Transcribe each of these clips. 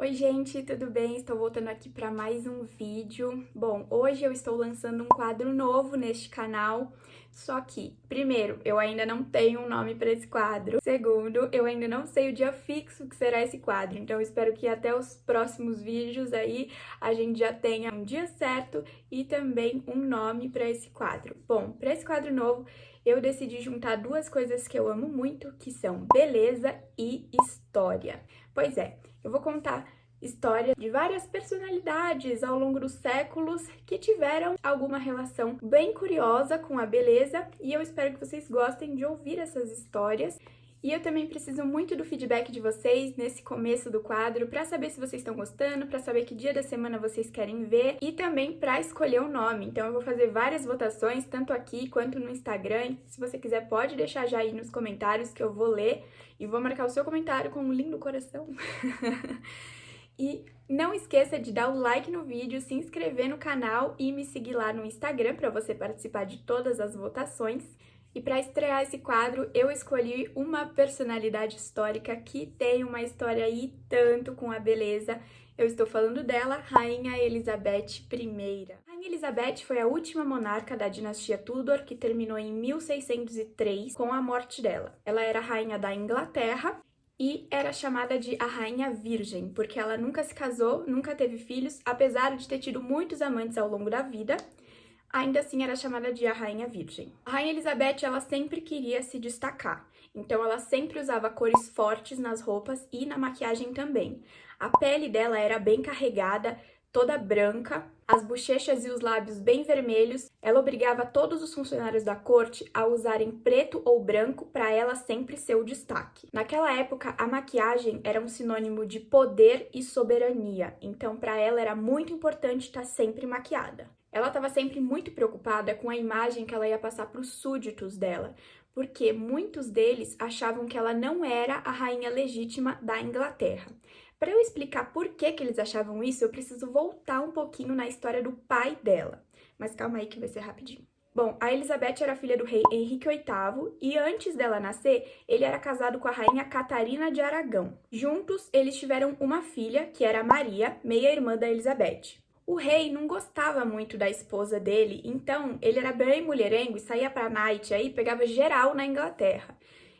Oi gente, tudo bem? Estou voltando aqui para mais um vídeo. Bom, hoje eu estou lançando um quadro novo neste canal, só que, primeiro, eu ainda não tenho um nome para esse quadro. Segundo, eu ainda não sei o dia fixo que será esse quadro, então eu espero que até os próximos vídeos aí a gente já tenha um dia certo e também um nome para esse quadro. Bom, para esse quadro novo, eu decidi juntar duas coisas que eu amo muito, que são beleza e história. Pois é, eu vou contar história de várias personalidades ao longo dos séculos que tiveram alguma relação bem curiosa com a beleza e eu espero que vocês gostem de ouvir essas histórias. E eu também preciso muito do feedback de vocês nesse começo do quadro para saber se vocês estão gostando, para saber que dia da semana vocês querem ver e também para escolher o nome. Então eu vou fazer várias votações, tanto aqui quanto no Instagram. Se você quiser, pode deixar já aí nos comentários que eu vou ler e vou marcar o seu comentário com um lindo coração. E não esqueça de dar o like no vídeo, se inscrever no canal e me seguir lá no Instagram para você participar de todas as votações. E para estrear esse quadro, eu escolhi uma personalidade histórica que tem uma história aí tanto com a beleza. Eu estou falando dela, Rainha Elizabeth I. Rainha Elizabeth foi a última monarca da dinastia Tudor, que terminou em 1603 com a morte dela. Ela era rainha da Inglaterra e era chamada de a Rainha Virgem, porque ela nunca se casou, nunca teve filhos, apesar de ter tido muitos amantes ao longo da vida, ainda assim era chamada de a Rainha Virgem. A Rainha Elizabeth, ela sempre queria se destacar, então ela sempre usava cores fortes nas roupas e na maquiagem também. A pele dela era bem carregada, toda branca, as bochechas e os lábios bem vermelhos. Ela obrigava todos os funcionários da corte a usarem preto ou branco para ela sempre ser o destaque. Naquela época, a maquiagem era um sinônimo de poder e soberania, então para ela era muito importante estar sempre maquiada. Ela estava sempre muito preocupada com a imagem que ela ia passar para os súditos dela, porque muitos deles achavam que ela não era a rainha legítima da Inglaterra. Para eu explicar por que eles achavam isso, eu preciso voltar um pouquinho na história do pai dela. Mas calma aí que vai ser rapidinho. Bom, a Elizabeth era filha do rei Henrique VIII e antes dela nascer, ele era casado com a rainha Catarina de Aragão. Juntos, eles tiveram uma filha, que era Maria, meia-irmã da Elizabeth. O rei não gostava muito da esposa dele, então ele era bem mulherengo e saía pra night aí, pegava geral na Inglaterra.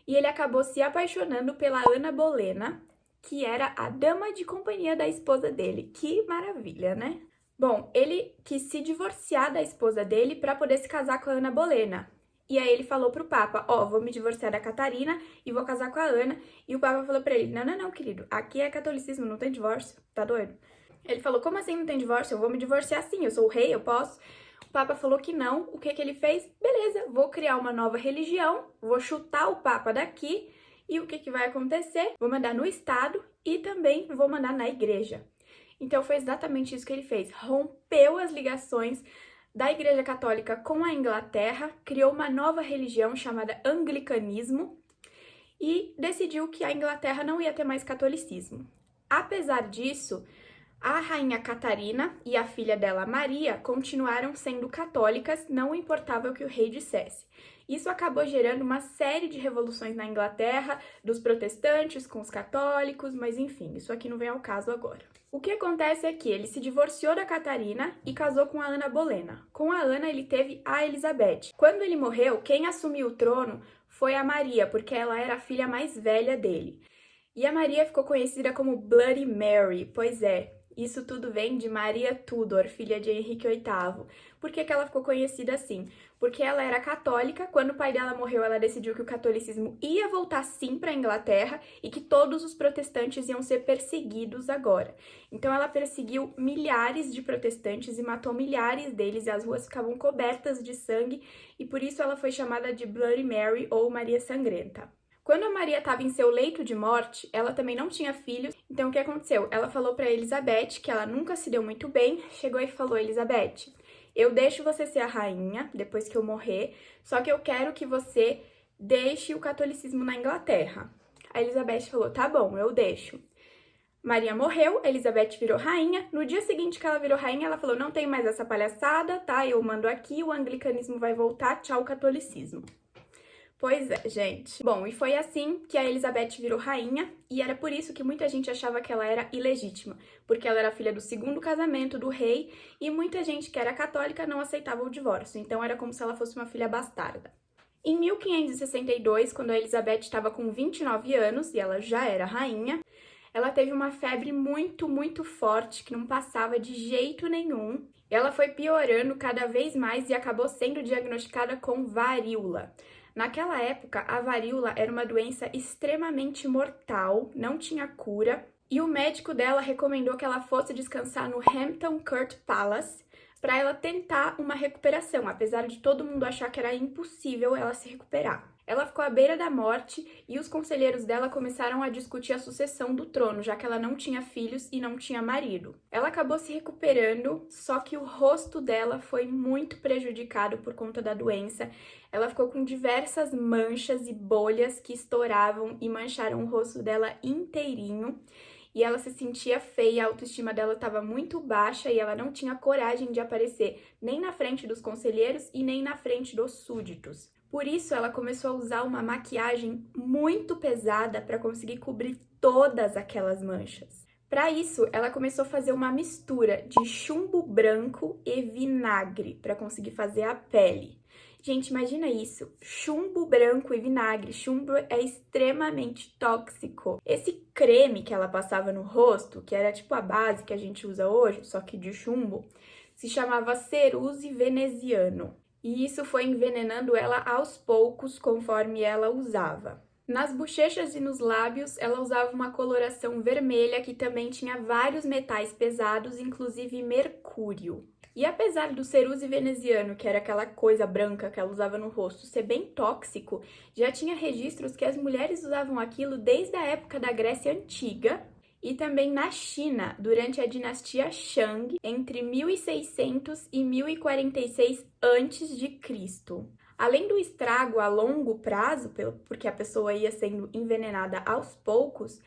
E ele acabou se apaixonando pela Ana Bolena, que era a dama de companhia da esposa dele. Que maravilha, né? Bom, ele quis se divorciar da esposa dele para poder se casar com a Ana Bolena. E aí ele falou pro Papa, vou me divorciar da Catarina e vou casar com a Ana. E o Papa falou pra ele, não, querido, aqui é catolicismo, não tem divórcio, tá doido? Ele falou, como assim não tem divórcio? Eu vou me divorciar sim, eu sou o rei, eu posso. O Papa falou que não, o que ele fez? Beleza, vou criar uma nova religião, vou chutar o Papa daqui. E o que vai acontecer? Vou mandar no Estado e também vou mandar na igreja. Então foi exatamente isso que ele fez. Rompeu as ligações da Igreja Católica com a Inglaterra, criou uma nova religião chamada Anglicanismo e decidiu que a Inglaterra não ia ter mais catolicismo. Apesar disso, a rainha Catarina e a filha dela, Maria, continuaram sendo católicas, não importava o que o rei dissesse. Isso acabou gerando uma série de revoluções na Inglaterra, dos protestantes com os católicos, mas enfim, isso aqui não vem ao caso agora. O que acontece é que ele se divorciou da Catarina e casou com a Ana Bolena. Com a Ana, ele teve a Elizabeth. Quando ele morreu, quem assumiu o trono foi a Maria, porque ela era a filha mais velha dele. E a Maria ficou conhecida como Bloody Mary, pois é. Isso tudo vem de Maria Tudor, filha de Henrique VIII. Por que ela ficou conhecida assim? Porque ela era católica, quando o pai dela morreu, ela decidiu que o catolicismo ia voltar sim para a Inglaterra e que todos os protestantes iam ser perseguidos agora. Então ela perseguiu milhares de protestantes e matou milhares deles e as ruas ficavam cobertas de sangue e por isso ela foi chamada de Bloody Mary ou Maria Sangrenta. Quando a Maria estava em seu leito de morte, ela também não tinha filhos, então o que aconteceu? Ela falou para Elizabeth que ela nunca se deu muito bem, chegou e falou, Elizabeth, eu deixo você ser a rainha depois que eu morrer, só que eu quero que você deixe o catolicismo na Inglaterra. A Elizabeth falou, tá bom, eu deixo. Maria morreu, Elizabeth virou rainha, no dia seguinte que ela virou rainha, ela falou, não tem mais essa palhaçada, tá? Eu mando aqui, o anglicanismo vai voltar, tchau catolicismo. Pois é, gente. Bom, e foi assim que a Elizabeth virou rainha, e era por isso que muita gente achava que ela era ilegítima, porque ela era filha do segundo casamento do rei, e muita gente que era católica não aceitava o divórcio, então era como se ela fosse uma filha bastarda. Em 1562, quando a Elizabeth estava com 29 anos, e ela já era rainha, ela teve uma febre muito forte que não passava de jeito nenhum. Ela foi piorando cada vez mais e acabou sendo diagnosticada com varíola. Naquela época, a varíola era uma doença extremamente mortal, não tinha cura, e o médico dela recomendou que ela fosse descansar no Hampton Court Palace para ela tentar uma recuperação, apesar de todo mundo achar que era impossível ela se recuperar. Ela ficou à beira da morte e os conselheiros dela começaram a discutir a sucessão do trono, já que ela não tinha filhos e não tinha marido. Ela acabou se recuperando, só que o rosto dela foi muito prejudicado por conta da doença. Ela ficou com diversas manchas e bolhas que estouravam e mancharam o rosto dela inteirinho. E ela se sentia feia, a autoestima dela estava muito baixa e ela não tinha coragem de aparecer nem na frente dos conselheiros e nem na frente dos súditos. Por isso, ela começou a usar uma maquiagem muito pesada para conseguir cobrir todas aquelas manchas. Para isso, ela começou a fazer uma mistura de chumbo branco e vinagre para conseguir fazer a pele. Gente, imagina isso, chumbo branco e vinagre. Chumbo é extremamente tóxico. Esse creme que ela passava no rosto, que era tipo a base que a gente usa hoje, só que de chumbo, se chamava ceruse veneziano. E isso foi envenenando ela aos poucos conforme ela usava. Nas bochechas e nos lábios, ela usava uma coloração vermelha que também tinha vários metais pesados, inclusive mercúrio. E apesar do ceruse veneziano, que era aquela coisa branca que ela usava no rosto, ser bem tóxico, já tinha registros que as mulheres usavam aquilo desde a época da Grécia Antiga e também na China, durante a dinastia Shang, entre 1600 e 1046 a.C. Além do estrago a longo prazo, porque a pessoa ia sendo envenenada aos poucos,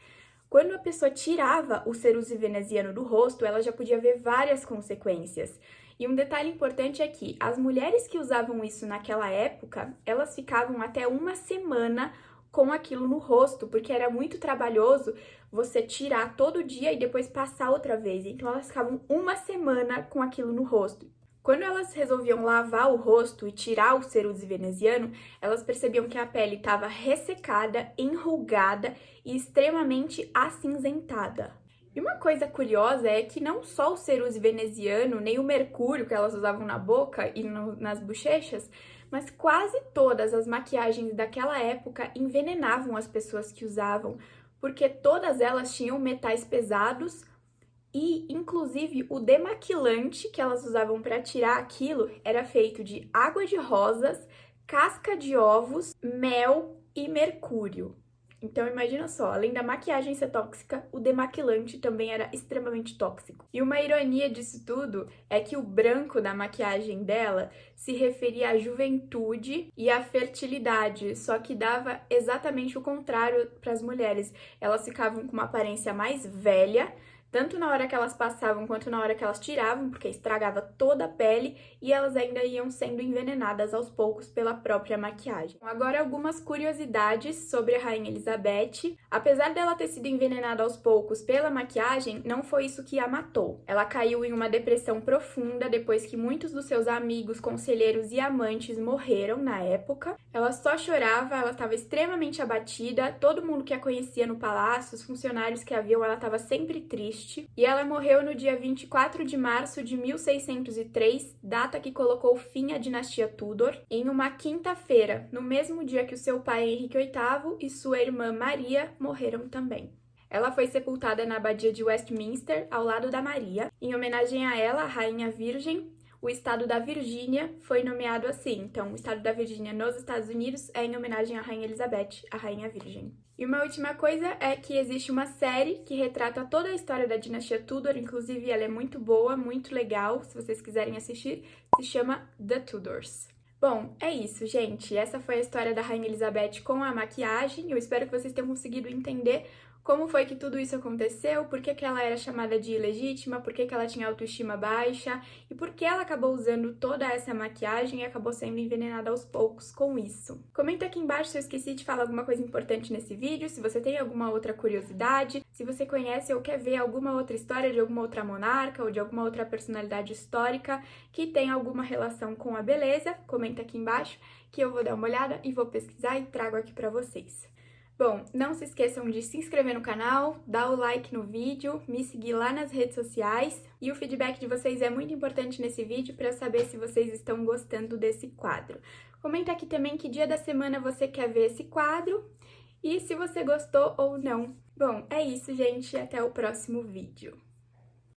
quando a pessoa tirava o ceruse veneziano do rosto, ela já podia ver várias consequências. E um detalhe importante é que as mulheres que usavam isso naquela época, elas ficavam até uma semana com aquilo no rosto, porque era muito trabalhoso você tirar todo dia e depois passar outra vez. Então elas ficavam uma semana com aquilo no rosto. Quando elas resolviam lavar o rosto e tirar o ceruse veneziano, elas percebiam que a pele estava ressecada, enrugada e extremamente acinzentada. E uma coisa curiosa é que não só o ceruse veneziano, nem o mercúrio que elas usavam na boca e nas bochechas, mas quase todas as maquiagens daquela época envenenavam as pessoas que usavam, porque todas elas tinham metais pesados e, inclusive, o demaquilante que elas usavam para tirar aquilo era feito de água de rosas, casca de ovos, mel e mercúrio. Então, imagina só, além da maquiagem ser tóxica, o demaquilante também era extremamente tóxico. E uma ironia disso tudo é que o branco da maquiagem dela se referia à juventude e à fertilidade, só que dava exatamente o contrário para as mulheres. Elas ficavam com uma aparência mais velha, tanto na hora que elas passavam quanto na hora que elas tiravam, porque estragava toda a pele e elas ainda iam sendo envenenadas aos poucos pela própria maquiagem. Agora, algumas curiosidades sobre a Rainha Elizabeth. Apesar dela ter sido envenenada aos poucos pela maquiagem, não foi isso que a matou. Ela caiu em uma depressão profunda depois que muitos dos seus amigos, conselheiros e amantes morreram na época. Ela só chorava, ela estava extremamente abatida, todo mundo que a conhecia no palácio, os funcionários que a viam, ela estava sempre triste. E ela morreu no dia 24 de março de 1603, data que colocou fim à dinastia Tudor, em uma quinta-feira, no mesmo dia que o seu pai Henrique VIII e sua irmã Maria morreram também. Ela foi sepultada na abadia de Westminster, ao lado da Maria. Em homenagem a ela, a Rainha Virgem, o estado da Virgínia foi nomeado assim. Então, o estado da Virgínia nos Estados Unidos é em homenagem à Rainha Elizabeth, a Rainha Virgem. E uma última coisa é que existe uma série que retrata toda a história da dinastia Tudor, inclusive ela é muito boa, muito legal, se vocês quiserem assistir, se chama The Tudors. Bom, é isso, gente. Essa foi a história da Rainha Elizabeth com a maquiagem. Eu espero que vocês tenham conseguido entender como foi que tudo isso aconteceu, por que que ela era chamada de ilegítima, por que que ela tinha autoestima baixa e por que ela acabou usando toda essa maquiagem e acabou sendo envenenada aos poucos com isso. Comenta aqui embaixo se eu esqueci de falar alguma coisa importante nesse vídeo, se você tem alguma outra curiosidade, se você conhece ou quer ver alguma outra história de alguma outra monarca ou de alguma outra personalidade histórica que tem alguma relação com a beleza, comenta aqui embaixo que eu vou dar uma olhada e vou pesquisar e trago aqui pra vocês. Bom, não se esqueçam de se inscrever no canal, dar o like no vídeo, me seguir lá nas redes sociais e o feedback de vocês é muito importante nesse vídeo para eu saber se vocês estão gostando desse quadro. Comenta aqui também que dia da semana você quer ver esse quadro e se você gostou ou não. Bom, é isso, gente, até o próximo vídeo.